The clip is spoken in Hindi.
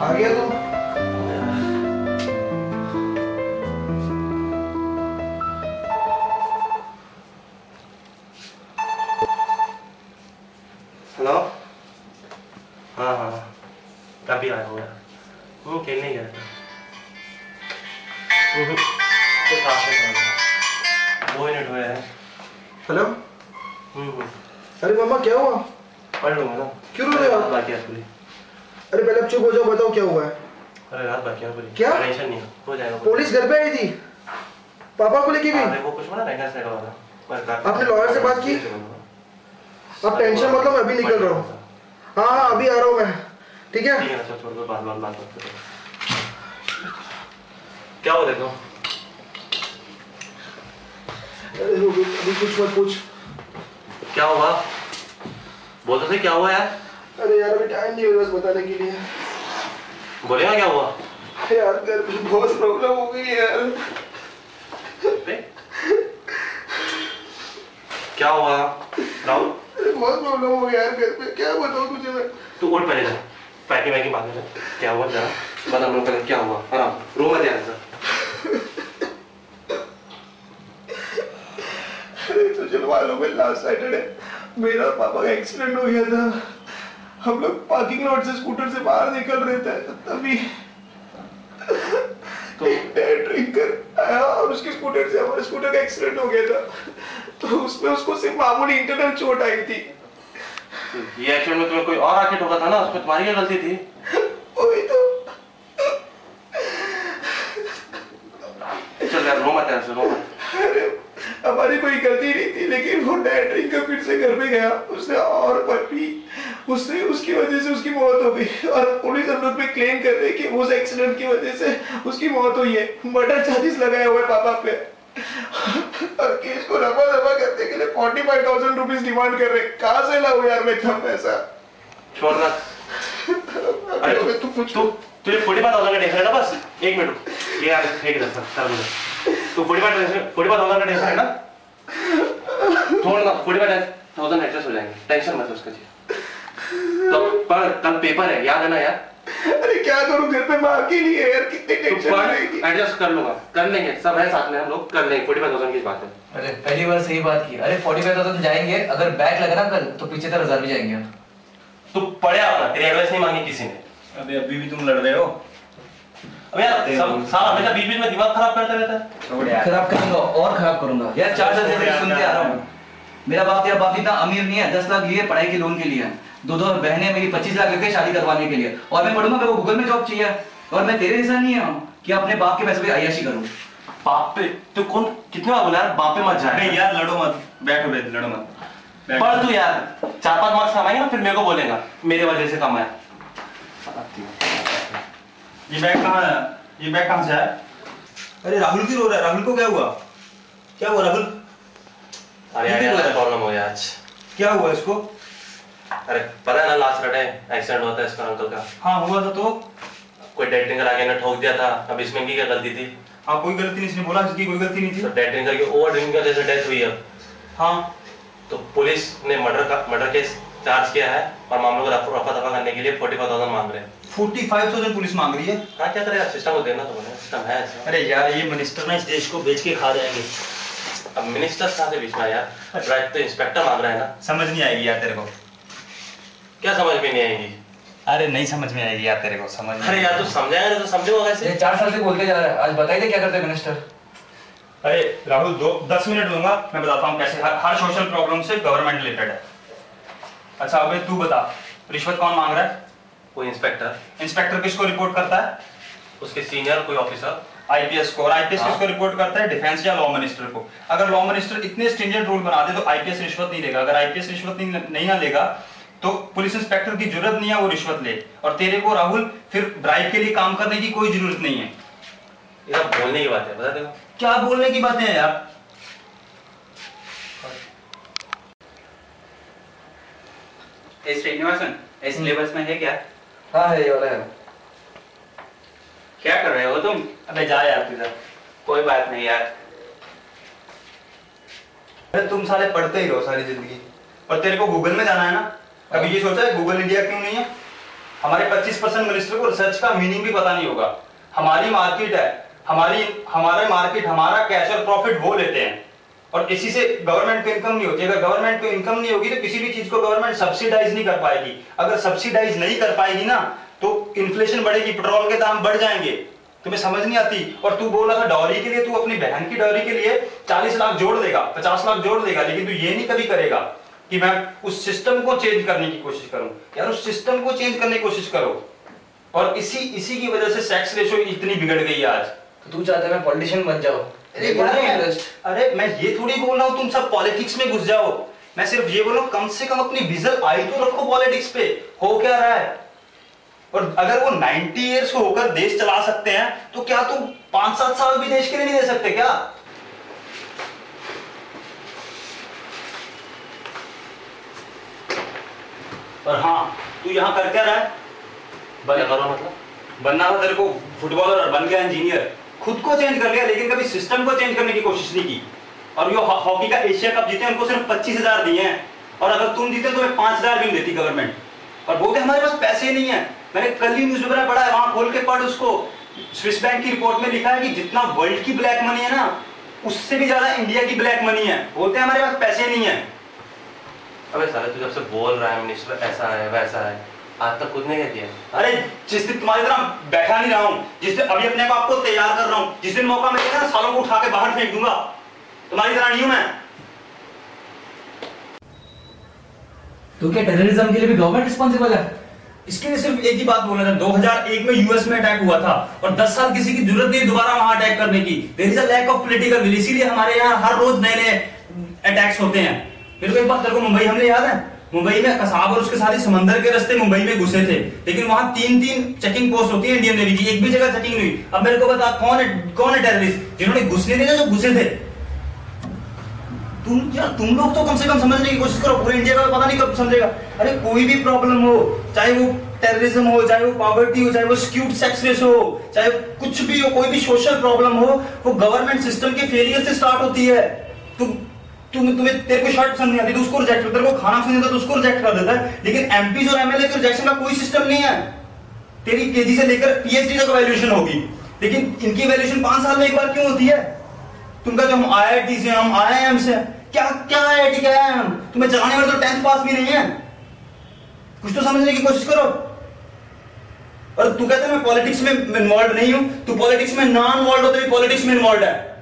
आ गया तू? हेलो। हाँ हाँ अभी आया हुआ है। खेलने गया था। तो साथ में 2 मिनट हुए हैं। हेलो। अरे मामा क्या हुआ? पढ़ लूंगा ना। क्यों रो रहे हो? बाकी है पूरी। अरे पहले अब चुप हो जाओ, बताओ क्या हुआ है? अरे रात बाकी है पूरी। क्या? टेंशन नहीं हो जाएगा। पुलिस घर पे आई थी, पापा को लेके गई। अरे वो कुछ बना रहना से वाला। आपने लॉयर से बात की? अब टेंशन मतलब मैं अभी निकल रहा हूँ। हाँ हाँ अभी आ रहा हूँ मैं। ठीक है? ठीक है ना, छोड़ दो, बात करो। क्या हो देखो? अरे अभी कुछ मत पूछ। क्या हुआ? बोल तो सही, क्या हुआ यार? अरे यार अभी टाइम नहीं है बस बताने के लिए। बोलेगा क्या हुआ? यार घर पे बहुत प्रॉब्लम हो गई है यार। क्या हुआ राहुल? अरे बहुत प्रॉब्लम हो गया यार घर पे, क्या बताऊँ तुझे मैं। तू उठ पहले जा, पैकिंग बात कर। क्या हुआ जरा बता मुझे पहले, क्या हुआ? आराम रो मत यार सर। अरे तुझे मालूम है लास्ट सैटरडे मेरा पापा का एक्सीडेंट हो गया था। हम लोग पार्किंग लॉट से स्कूटर से बाहर निकल रहे थे, तभी तो ड्रिंकर आया और उसके स्कूटर से हमारे स्कूटर का एक्सीडेंट हो गया था। तो उसमें उसको सिर्फ मामूली इंटरनल चोट आई थी। ये एक्सीडेंट में तुम्हें कोई और आके ठोका था ना, उसमें तुम्हारी क्या गलती थी? वही तो। चल यार रो मत यार, रो मत। अरे हमारी कोई गलती नहीं थी, लेकिन वो डैड ड्रिंकर फिर से घर पे गया, उसने और पी, उससे उसकी वजह से उसकी मौत हो गई। और पुलिस हम लोग पे क्लेम कर रही है कि उस एक्सीडेंट की वजह से उसकी मौत हुई है। मर्डर चार्जेस लगाया हुआ है पापा पे और केस को रफा दफा करने के लिए 45,000 रुपीज डिमांड कर रहे। कहाँ से लाऊं यार मैं इतना पैसा? छोड़ना। अरे तुझे 45,000 का टेंशन है ना? बस 1 मिनट रुक। ये यार फेंक दे सर मुझे। तू 45,000 का टेंशन है ना? छोड़ना, 45,000 एडजस्ट हो जाएंगे, टेंशन मत उसका जी। तो पर कल पेपर है, याद है ना यार? अरे क्या करूं, घर पे माँ अकेली है यार, कितनी टेंशन रहेगी। एडजस्ट कर लूंगा, कर लेंगे, सब है साथ में, हम लोग कर लेंगे। 45,000 की बात है। अरे पहली बार सही बात की। अरे 45,000 जाएंगे, अगर बैक लगा ना कल तो 75,000 भी जाएंगे। तू पढ़े अपना, तेरी एडवाइस नहीं मांगी किसी ने। अबे अभी भी तुम लड़ रहे हो? अब यार सब सारा हमेशा बीच में दिमाग खराब करता रहता है। छोड़ यार। खराब करूंगा और खराब करूंगा यार। 4 साल से सुनते आ रहा हूँ। मेरा बाप इतना अमीर नहीं है, 10 लाख लिए पढ़ाई के लोन के लिए, 2 बहनें मेरी 25 लाख लेके शादी करवाने के लिए, और मैं पढ़ूंगा, मेरे को गूगल में जॉब चाहिए। और मैं तेरे जैसा नहीं हूँ कि अपने बाप के पैसे पे अय्याशी करूँ। बाप पे तो कौन कितने बार बोला यार, बाप पे मत जाए। नहीं यार लड़ो मत, बैठो लड़ो मत। पढ़ तू यार, 4-5 मार्क्स कमाएंगे ना, फिर मेरे को बोलेगा मेरे वजह से कमाया। ये बैग कहाँ है? ये बैग कहाँ से आया? अरे राहुल क्यों रो रहा है? राहुल को क्या हुआ? क्या हुआ राहुल? अरे यार प्रॉब्लम हो गया आज। क्या हुआ इसको? अरे पता है ना लास्ट सैटरडे एक्सीडेंट हुआ था इसका अंकल का। हाँ हुआ था तो? कोई डेड ड्रिंकर आके ना ठोक दिया था। अब इसमें इनकी क्या गलती थी? हाँ कोई गलती नहीं, इसने बोला इसकी कोई गलती नहीं थी। तो डेड ड्रिंकर की ओवर ड्रिंकिंग की वजह से डेथ हुई है। हाँ तो पुलिस ने मर्डर केस चार्ज किया है और मामले को रफा दफा करने के लिए 45,000 मांग रहे हैं। 45,000 पुलिस मांग रही है? हाँ क्या करेगा, सिस्टम को देना तो बने, सिस्टम है ऐसा। अरे यार ये मिनिस्टर ना इस देश को बेच के खा जाएंगे। अब मिनिस्टर कहाँ से बीच में यार? राइट तो इंस्पेक्टर मांग रहा है ना। समझ नहीं आएगी यार तेरे को। क्या समझ में नहीं आएगी? अरे नहीं समझ में आएगी यार तेरे को, समझ। अरे यार तू समझाएगा नहीं तो समझेगा कैसे? 4 साल से बोलते जा रहा है, आज बताइए क्या करते हैं मिनिस्टर। अरे राहुल 10 मिनट दूंगा, मैं बताता हूँ कैसे हर सोशल प्रॉब्लम से गवर्नमेंट रिलेटेड है। अच्छा अबे तू बता, रिश्वत कौन मांग रहा है? कोई इंस्पेक्टर। इंस्पेक्टर किसको रिपोर्ट करता है? उसके सीनियर कोई ऑफिसर। आईपीएस को। और आईपीएस हाँ। किसको रिपोर्ट करता है? डिफेंस या लॉ मिनिस्टर को। अगर लॉ मिनिस्टर इतने स्ट्रिंजेंट रूल बना दे तो आईपीएस रिश्वत नहीं लेगा। अगर आईपीएस रिश्वत नहीं ना लेगा तो पुलिस इंस्पेक्टर की जरूरत नहीं है वो रिश्वत ले। और तेरे को राहुल फिर ब्राइब के लिए काम करने की कोई जरूरत नहीं है। ये सब बोलने की बात है, बता देखो। क्या बोलने की बातें हैं यार? श्रीनिवासन, इस सिलेबस में है क्या? हाँ है, ये वाला है। क्या कर रहे हो तुम? अबे जा यार तुझे। कोई बात नहीं यार। अरे तुम साले पढ़ते ही रहो सारी जिंदगी, और तेरे को गूगल में जाना है ना? कभी ये सोचा है गूगल इंडिया क्यों नहीं है? हमारे 25% मिनिस्टर को रिसर्च का मीनिंग भी पता नहीं होगा। हमारी मार्केट है, हमारा मार्केट, हमारा कैश और प्रॉफिट वो लेते हैं और इसी से गवर्नमेंट को इनकम नहीं होती। अगर गवर्नमेंट को इनकम नहीं होगी तो किसी भी चीज को गवर्नमेंट सब्सिडाइज नहीं कर पाएगी। अगर सब्सिडाइज नहीं कर पाएगी ना तो इन्फ्लेशन बढ़ेगी, पेट्रोल के दाम बढ़ जाएंगे। तुम्हें समझ नहीं आती। और तू बोल रहा था डॉरी के लिए, तू अपनी बहन की डॉरी के लिए 40 लाख जोड़ देगा, 50 लाख जोड़ देगा, लेकिन तू ये नहीं कभी करेगा कि मैं उस सिस्टम को चेंज करने की कोशिश करूं। यार उस सिस्टम को चेंज करने की कोशिश करो। और इसी की वजह से सेक्स रेशो इतनी बिगड़ गई आज। तो तू चाहता है मैं पॉलिटिशियन बन जाऊं? अरे मैं ये थोड़ी बोल रहा हूँ तुम सब पॉलिटिक्स में घुस जाओ। मैं सिर्फ ये बोल रहा हूँ कम से कम अपनी विजन आई तो रखो पॉलिटिक्स पे, हो क्या रहा है। और अगर वो 90 इयर्स को होकर देश चला सकते हैं तो क्या तुम 5-7 साल भी देश के लिए नहीं दे सकते क्या? और हाँ, तू यहाँ कर क्या रहा है? मतलब बनना था तेरे को फुटबॉलर और बन गया इंजीनियर। खुद को चेंज कर लिया लेकिन कभी सिस्टम को चेंज करने की कोशिश नहीं की। और जो हॉकी का एशिया कप जीते उनको सिर्फ 25,000 दिए हैं और अगर तुम जीते तो 5,000 भी नहीं देती गवर्नमेंट। और बोलते हमारे पास पैसे नहीं है। मैंने कल ही न्यूज़पेपर में पढ़ा है, वहां खोल के पढ़ उसको। स्विस बैंक की रिपोर्ट में लिखा है कि जितना वर्ल्ड की ब्लैक मनी है ना उससे भी ज्यादा इंडिया की ब्लैक मनी है। बोलते हैं हमारे पास पैसे नहीं है। अबे साले तू जब से बोल रहा है मिनिस्टर ऐसा है वैसा है, आज तक खुद नहीं कहती है। अरे जिस दिन तुम्हारी तरह बैठा नहीं रहा हूं, जिस दिन अभी अपने को आपको तैयार कर रहा हूं, जिस दिन मौका मिलेगा ना सालों को उठा के बाहर फेंक दूंगा। तुम्हारी तरह नहीं हूं मैं। तो क्या टेररिज्म के लिए भी गवर्नमेंट रिस्पॉन्सिबल है? इसके लिए सिर्फ एक ही बात बोलना था, 2001 में यूएस में अटैक हुआ था और 10 साल किसी की जरूरत नहीं दोबारा वहां अटैक करने की। There is a lack of political will, इसीलिए हमारे यहाँ हर रोज नए नए अटैक्स होते हैं। फिर तो एक बात तेरे को मुंबई हमले याद है? मुंबई में कसाब और उसके साथ समंदर के रास्ते मुंबई में घुसे थे, लेकिन वहां 3-3 चेकिंग पोस्ट होती है इंडियन नेवी की, एक भी जगह चेकिंग नहीं हुई। अब मेरे को बता कौन है टेररिस्ट जिन्होंने घुसने दिया जो घुसे थे? तुम लोग तो कम से कम समझने की कोशिश करो। पूरे इंडिया का पता नहीं कब समझेगा। अरे कोई भी प्रॉब्लम हो, चाहे वो टेररिज्म हो, चाहे वो पॉवर्टी हो, चाहे वो स्क्यूड सेक्स रेशो हो, चाहे कुछ भी हो, कोई भी सोशल प्रॉब्लम हो, वो गवर्नमेंट सिस्टम के फेलियर से स्टार्ट होती है। तेरे को शर्ट पसंद नहीं आती तो उसको रिजेक्ट कर, तेरे को खाना पसंद आता तो उसको रिजेक्ट कर देता है। लेकिन एमपीज और एमएलए के रिजेक्शन का कोई सिस्टम नहीं है। तेरी केजी से लेकर पीएचडी तक वैल्यूएशन होगी, लेकिन इनकी वैल्यूएशन 5 साल में एक बार क्यों होती है? तुम कहते हो हम आईआईटी से, हम आईआईएम से। क्या आईआईटी क्या है? तुम्हें चलाने वाले तो 10th पास भी नहीं है। कुछ तो समझने की कोशिश करो। और तू कहता है मैं पॉलिटिक्स में इन्वॉल्व नहीं हूं। तू पॉलिटिक्स में नॉन इन्वॉल्व हो तो भी पॉलिटिक्स में इन्वॉल्व है।